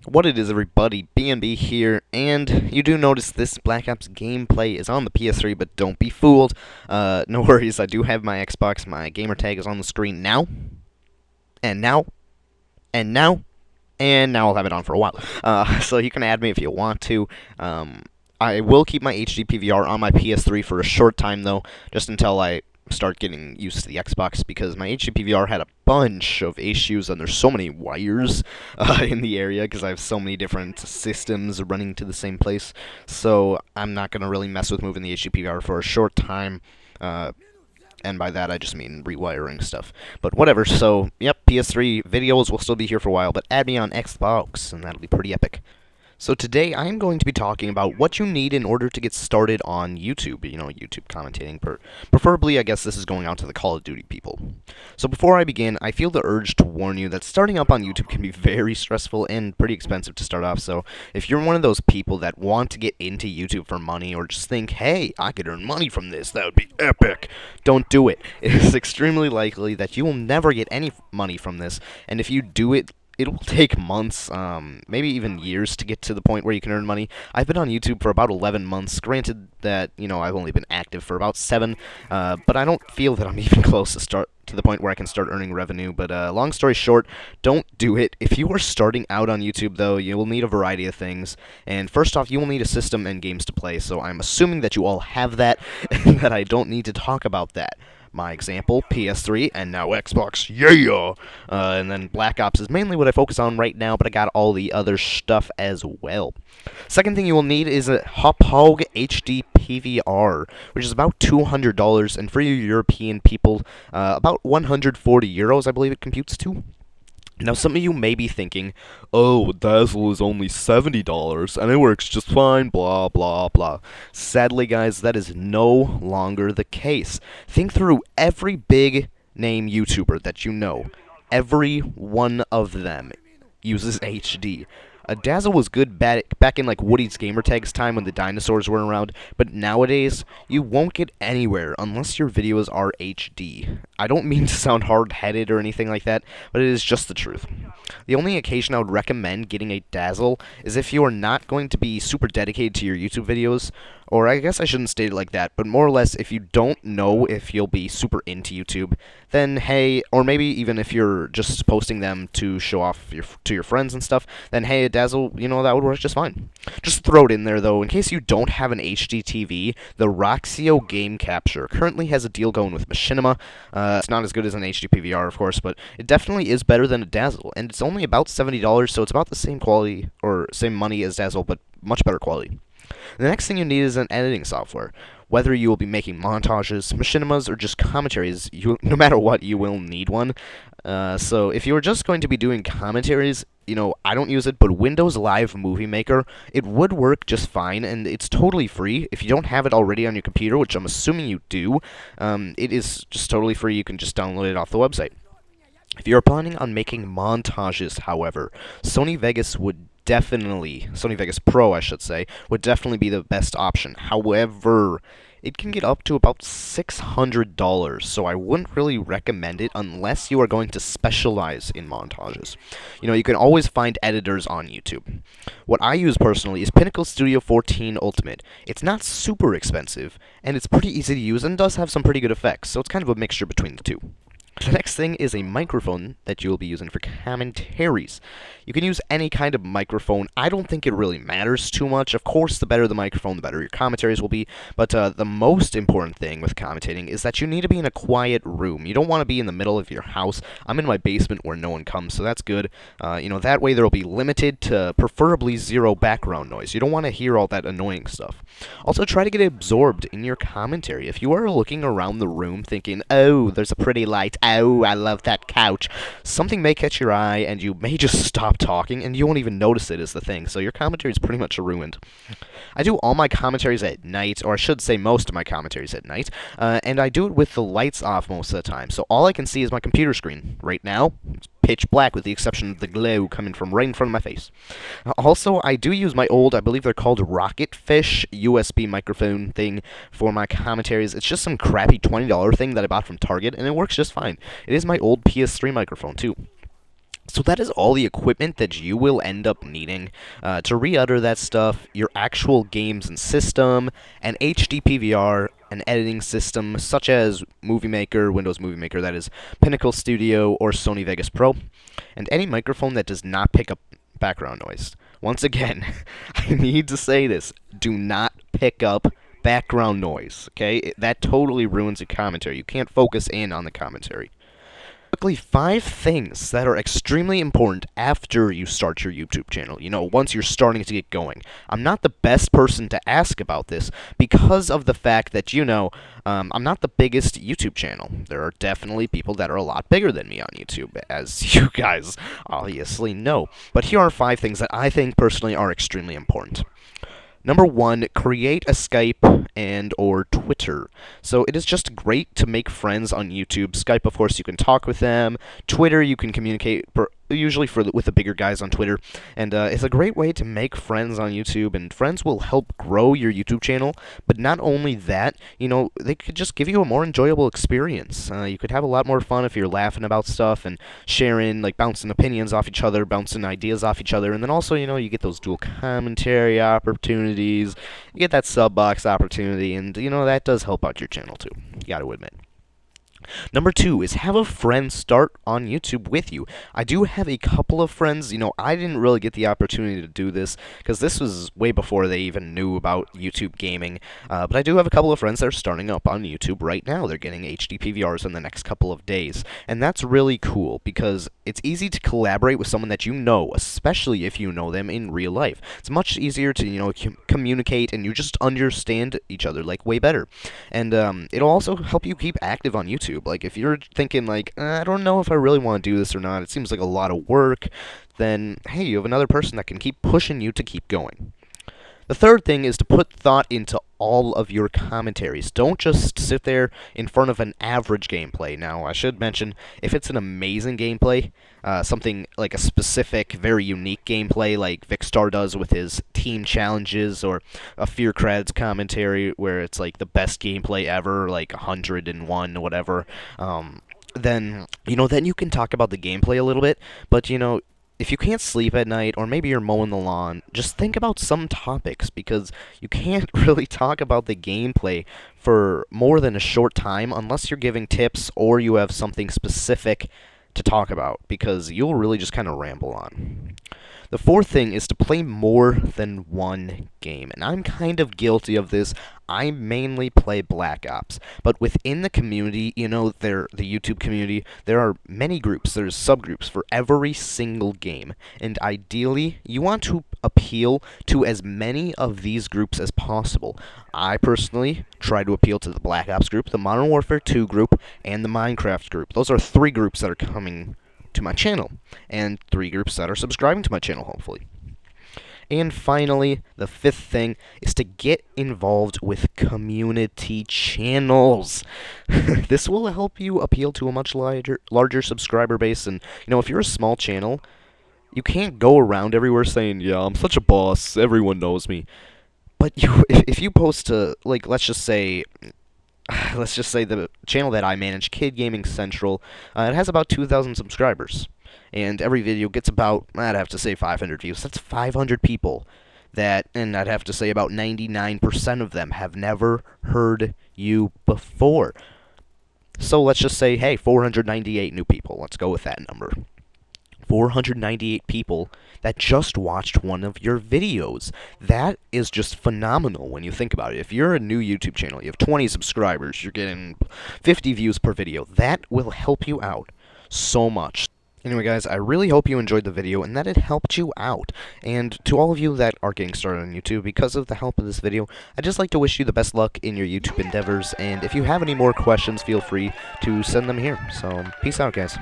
What it is, everybody, BNB here, and you do notice this Black Ops gameplay is on the PS3, but don't be fooled. No worries, I do have my Xbox. My gamer tag is on the screen now, and now, and now, and now I'll have it on for a while. So you can add me if you want to. I will keep my HD PVR on my PS3 for a short time, though, just until I start getting used to the Xbox, because my HD PVR had a bunch of issues, and there's so many wires in the area because I have so many different systems running to the same place. So I'm not going to really mess with moving the HD PVR for a short time. And by that I just mean rewiring stuff. But whatever, so, yep, PS3 videos will still be here for a while, but add me on Xbox, and that'll be pretty epic. So today I'm going to be talking about what you need in order to get started on YouTube, YouTube commentating. Preferably, I guess this is going out to the Call of Duty people. So before I begin, I feel the urge to warn you that starting up on YouTube can be very stressful and pretty expensive to start off. So if you're one of those people that want to get into YouTube for money, or just think, hey, I could earn money from this, that would be epic, don't do it. It is extremely likely that you will never get any money from this, and if you do it, it will take months, maybe even years to get to the point where you can earn money. I've been on YouTube for about 11 months. Granted that, I've only been active for about 7, but I don't feel that I'm even close to the point where I can start earning revenue. But long story short, don't do it. If you are starting out on YouTube, though, you will need a variety of things. And first off, you will need a system and games to play. So I'm assuming that you all have that, and that I don't need to talk about that. My example, PS3, and now Xbox, yeah! And then Black Ops is mainly what I focus on right now, but I got all the other stuff as well. Second thing you will need is a Hauppauge HD PVR, which is about $200, and for you European people, about 140 euros, I believe it computes to. Now, some of you may be thinking, oh, Dazzle is only $70, and it works just fine, blah, blah, blah. Sadly, guys, that is no longer the case. Think through every big-name YouTuber that you know. Every one of them uses HD. Dazzle was good back in like Woody's Gamertag's time when the dinosaurs were around, but nowadays you won't get anywhere unless your videos are HD. I don't mean to sound hard-headed or anything like that, but it is just the truth. The only occasion I would recommend getting a Dazzle is if you are not going to be super dedicated to your YouTube videos, or I guess I shouldn't state it like that, but more or less if you don't know if you'll be super into YouTube, then hey, or maybe even if you're just posting them to show off to your friends and stuff, then hey, a Dazzle, that would work just fine. Just throw it in there, though, in case you don't have an HD TV, the Roxio Game Capture currently has a deal going with Machinima. It's not as good as an HD PVR, of course, but it definitely is better than a Dazzle, and it's only about $70, so it's about the same quality, or same money as Dazzle, but much better quality. The next thing you need is an editing software. Whether you will be making montages, machinimas, or just commentaries, no matter what, you will need one. So if you are just going to be doing commentaries, I don't use it, but Windows Live Movie Maker, it would work just fine, and it's totally free. If you don't have it already on your computer, which I'm assuming you do, it is just totally free. You can just download it off the website. If you're planning on making montages, however, Sony Vegas Pro, I should say, would definitely be the best option. However, it can get up to about $600, so I wouldn't really recommend it unless you are going to specialize in montages. You can always find editors on YouTube. What I use personally is Pinnacle Studio 14 Ultimate. It's not super expensive, and it's pretty easy to use and does have some pretty good effects, so it's kind of a mixture between the two. The next thing is a microphone that you will be using for commentaries. You can use any kind of microphone. I don't think it really matters too much. Of course, the better the microphone, the better your commentaries will be. But the most important thing with commentating is that you need to be in a quiet room. You don't want to be in the middle of your house. I'm in my basement where no one comes, so that's good. That way there will be limited to preferably zero background noise. You don't want to hear all that annoying stuff. Also, try to get absorbed in your commentary. If you are looking around the room thinking, oh, there's a pretty light, oh, I love that couch, something may catch your eye, and you may just stop talking, and you won't even notice it is the thing, so your commentary is pretty much ruined. I do all my commentaries at night, or I should say most of my commentaries at night, and I do it with the lights off most of the time, so all I can see is my computer screen. Right now, it's pitch black with the exception of the glow coming from right in front of my face. Also, I do use my old, I believe they're called Rocket Fish USB microphone thing for my commentaries. It's just some crappy $20 thing that I bought from Target, and it works just fine. It is my old PS3 microphone, too. So that is all the equipment that you will end up needing to re-utter that stuff, your actual games and system, an HD PVR, an editing system such as Movie Maker, Windows Movie Maker, that is Pinnacle Studio, or Sony Vegas Pro, and any microphone that does not pick up background noise. Once again, I need to say this, do not pick up background noise, okay? That totally ruins your commentary. You can't focus in on the commentary. Quickly, 5 things that are extremely important after you start your YouTube channel. Once you're starting to get going. I'm not the best person to ask about this because of the fact that, I'm not the biggest YouTube channel. There are definitely people that are a lot bigger than me on YouTube, as you guys obviously know. But here are 5 things that I think personally are extremely important. Number 1, create a Skype and or Twitter. So it is just great to make friends on YouTube. Skype, of course, you can talk with them. Twitter, you can communicate usually with the bigger guys on Twitter. And it's a great way to make friends on YouTube, and friends will help grow your YouTube channel. But not only that, they could just give you a more enjoyable experience. You could have a lot more fun if you're laughing about stuff and sharing, like bouncing opinions off each other, bouncing ideas off each other. And then also, you get those dual commentary opportunities. You get that sub box opportunity, and that does help out your channel too. You got to admit. Number 2 is have a friend start on YouTube with you. I do have a couple of friends. I didn't really get the opportunity to do this because this was way before they even knew about YouTube gaming. But I do have a couple of friends that are starting up on YouTube right now. They're getting HD PVRs in the next couple of days. And that's really cool because it's easy to collaborate with someone that you know, especially if you know them in real life. It's much easier to, communicate, and you just understand each other, like, way better. And it'll also help you keep active on YouTube. Like, if you're thinking, like, I don't know if I really want to do this or not, it seems like a lot of work, then, hey, you have another person that can keep pushing you to keep going. The third thing is to put thought into all of your commentaries. Don't just sit there in front of an average gameplay. Now, I should mention, if it's an amazing gameplay, something like a specific, very unique gameplay like Vikkstar does with his team challenges, or a FearCrad's commentary where it's like the best gameplay ever, like 101 or whatever, then you can talk about the gameplay a little bit, but, if you can't sleep at night, or maybe you're mowing the lawn, just think about some topics, because you can't really talk about the gameplay for more than a short time unless you're giving tips or you have something specific to talk about, because you'll really just kind of ramble on. The fourth thing is to play more than one game, and I'm kind of guilty of this. I mainly play Black Ops, but within the community, the YouTube community, there are many groups, there's subgroups for every single game, and ideally, you want to appeal to as many of these groups as possible. I personally try to appeal to the Black Ops group, the Modern Warfare 2 group, and the Minecraft group. Those are 3 groups that are coming to my channel, and 3 groups that are subscribing to my channel, hopefully. And finally, the 5th thing is to get involved with community channels. This will help you appeal to a much larger subscriber base, and if you're a small channel, you can't go around everywhere saying, yeah, I'm such a boss, everyone knows me. But if you post to, like, let's just say the channel that I manage, Kid Gaming Central, it has about 2,000 subscribers. And every video gets about, I'd have to say 500 views. That's 500 people and I'd have to say about 99% of them have never heard you before. So let's just say, hey, 498 new people. Let's go with that number. 498 people that just watched one of your videos. That is just phenomenal when you think about it. If you're a new YouTube channel, you have 20 subscribers, you're getting 50 views per video, that will help you out so much. Anyway, guys, I really hope you enjoyed the video and that it helped you out. And to all of you that are getting started on YouTube, because of the help of this video, I'd just like to wish you the best luck in your YouTube endeavors. And if you have any more questions, feel free to send them here. So, peace out, guys.